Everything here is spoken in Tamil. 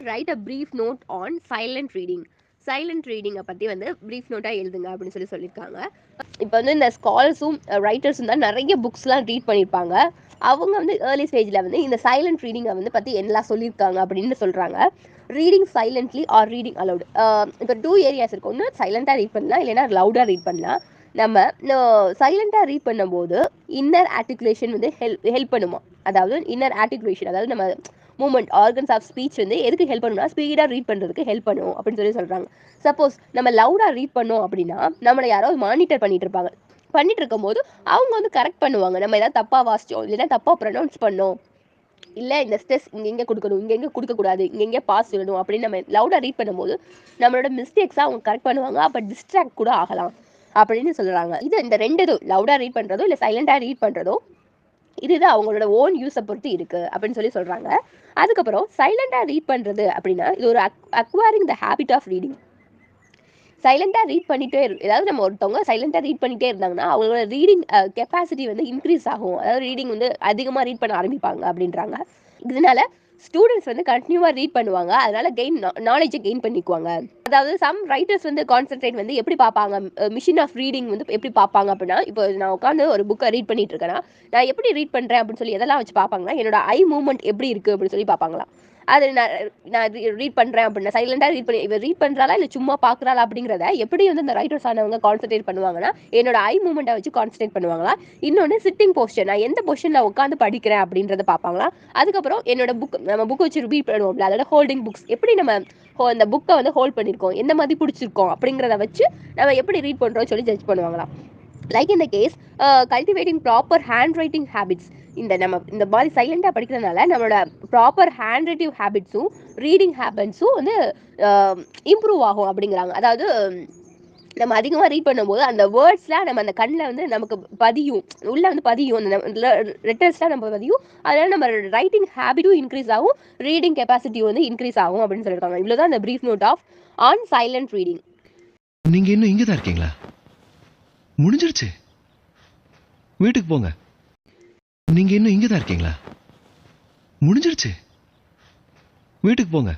Right a brief note on silent reading. Silent ரீடிங்கை பற்றி வந்து ப்ரீஃப் நோட்டாக எழுதுங்க அப்படின்னு சொல்லியிருக்காங்க. இப்போ வந்து இந்த ஸ்காலர்ஸும் ரைட்டர்ஸும் தான் நிறைய புக்ஸ்லாம் ரீட் பண்ணியிருப்பாங்க. அவங்க வந்து ஏர்லி ஸ்டேஜில் வந்து இந்த சைலண்ட் ரீடிங்கை வந்து பற்றி என்னலாம் சொல்லியிருக்காங்க அப்படின்னு சொல்கிறாங்க. Reading silently or reading aloud. இப்போ 2 ஏரியாஸ் இருக்கும். ஒன்று சைலண்ட்டாக ரீட் பண்ணலாம், இல்லைன்னா லவுடாக ரீட் பண்ணலாம். நம்ம சைலண்ட்டாக ரீட் பண்ணும்போது இன்னர் ஆர்டிகுலேஷன் வந்து ஹெல்ப் பண்ணுமா. அதாவது இன்னர் ஆர்டிகுலேஷன், அதாவது நம்ம மூமெண்ட் ஆர்கன்ஸ் ஆஃப் ஸ்பீச் வந்து எதுக்கு ஹெல்ப் பண்ணுன்னா ஸ்பீடாக ரீட் பண்ணுறதுக்கு ஹெல்ப் பண்ணும் அப்படின்னு சொல்கிறாங்க. சப்போஸ் நம்ம லவுடாக ரீட் பண்ணோம் அப்படின்னா நம்மளை யாராவது மானிட்டர் பண்ணிட்டு இருப்பாங்க. பண்ணிட்டு இருக்கும்போது அவங்க வந்து கரெக்ட் பண்ணுவாங்க. நம்ம ஏதாவது தப்பாக வாசிச்சோம், இல்லைன்னா தப்பாக ப்ரொனவுன்ஸ் பண்ணோம், இல்லை இந்த ஸ்ட்ரெஸ் இங்கே கொடுக்கணும், இங்கே கொடுக்கக்கூடாது, இங்கே பாஸ் சொல்லணும் அப்படின்னு நம்ம லவுடாக ரீட் பண்ணும்போது நம்மளோட மிஸ்டேக்ஸாக அவங்க கரெக்ட் பண்ணுவாங்க. அப்போ டிஸ்ட்ராக்ட் கூட ஆகலாம் அப்படின்னு சொல்கிறாங்க. இந்த 2 இதுவும் லவுடாக ரீட் பண்ணுறதோ இல்லை சைலண்டாக ரீட் பண்ணுறதோ இதுதான் அவங்களோட ஓன் யூஸை பொறுத்து இருக்குது அப்படின்னு சொல்கிறாங்க. அதுக்கப்புறம் சைலண்டாக ரீட் பண்ணுறது அப்படின்னா இது ஒரு acquiring the habit of reading. சைலண்டாக ரீட் பண்ணிகிட்டே ஏதாவது நம்ம ஒருத்தவங்க சைலண்டாக ரீட் பண்ணிகிட்டே இருந்தாங்கன்னா அவங்களோட ரீடிங் கெப்பாசிட்டி வந்து இன்க்ரீஸ் ஆகும். அதாவது ரீடிங் வந்து அதிகமாக ரீட் பண்ண ஆரம்பிப்பாங்க அப்படின்றாங்க. இதனால ஸ்டூடெண்ட்ஸ் வந்து கண்டினியூவாக ரீட் பண்ணுவாங்க. அதனால நாலேஜை கெயின் பண்ணிக்குவாங்க. அதாவது சம் ரைட்டர்ஸ் வந்து கான்சென்ட்ரேட் வந்து எப்படி பார்ப்பாங்க, மிஷின் ஆஃப் ரீடிங் வந்து எப்படி பார்ப்பாங்க அப்படின்னா, இப்போ நான் உட்காந்து ஒரு புக்கை ரீட் பண்ணிட்டு இருக்கேன்னா நான் எப்படி ரீட் பண்ணுறேன் அப்படின்னு சொல்லி எதெல்லாம் வச்சு பார்ப்பாங்கன்னா, என்னோட ஐ மூவ்மெண்ட் எப்படி இருக்குது அப்படின்னு சொல்லி பார்ப்பாங்களாம். அது நான் ரீட் பண்ணுறேன் அப்படின்னா சைலண்டாக ரீட் பண்ணி இவர் ரீட் பண்ணுறாளா இல்லை சும்மா பார்க்குறாளா அப்படிங்கிறத எப்படி வந்து இந்த ரைட்டர்ஸ் ஆனவங்க கான்சன்ட்ரேட் பண்ணுவாங்கன்னா என்னோட ஐ மூவ்மெண்ட்டை வச்சு கான்சன்ட்ரேட் பண்ணுவாங்களா. இன்னொன்று சிட்டிங் பொசிஷன், நான் எந்த பொசிஷனில் உட்காந்து படிக்கிறேன் அப்படின்றத பார்ப்பாங்களா. அதுக்கப்புறம் என்னோட நம்ம புக் வச்சு ரீட் பண்ணுவோம்ல, அதோட ஹோல்டிங் புக்ஸ் எப்படி நம்ம அந்த புக்கை வந்து ஹோல்ட் பண்ணியிருக்கோம், எந்த மாதிரி பிடிச்சிருக்கோம் அப்படிங்கிறத வச்சு நம்ம எப்படி ரீட் பண்ணுறோம்னு சொல்லி ஜட்ஜ் பண்ணுவாங்களாம். லைக் இந்த case cultivating proper handwriting habits. இந்த மாதிரி சைலண்டாக படிக்கிறதுனால நம்மளோட ப்ராப்பர் ஹேண்ட் ரைட்டிங் ஹேபிட்ஸும் ரீடிங் ஹேபிட்ஸும் வந்து இம்ப்ரூவ் ஆகும் அப்படிங்கிறாங்க. அதாவது நம்ம அதிகமாக ரீட் பண்ணும்போது அந்த வேர்ட்ஸ்லாம் நம்ம அந்த கண்ணில் வந்து நமக்கு பதியும், உள்ளே வந்து பதியும், அந்த லெட்டர்ஸ்லாம் நம்ம பதியும். அதனால் நம்ம ரைட்டிங் ஹேபிட்டும் இன்க்ரீஸ் ஆகும், ரீடிங் கெப்பாசிட்டியும் வந்து இன்க்ரீஸ் ஆகும் அப்படின்னு சொல்லியிருக்காங்க. இவ்வளோதான் இந்த brief note of on silent reading. நீங்கள் இன்னும் இங்கே தான் இருக்கீங்களா? முடிஞ்சிருச்சு, வீட்டுக்கு போங்க. நீங்க இன்னும் இங்கே தான் இருக்கீங்களா? முடிஞ்சிருச்சு, வீட்டுக்கு போங்க.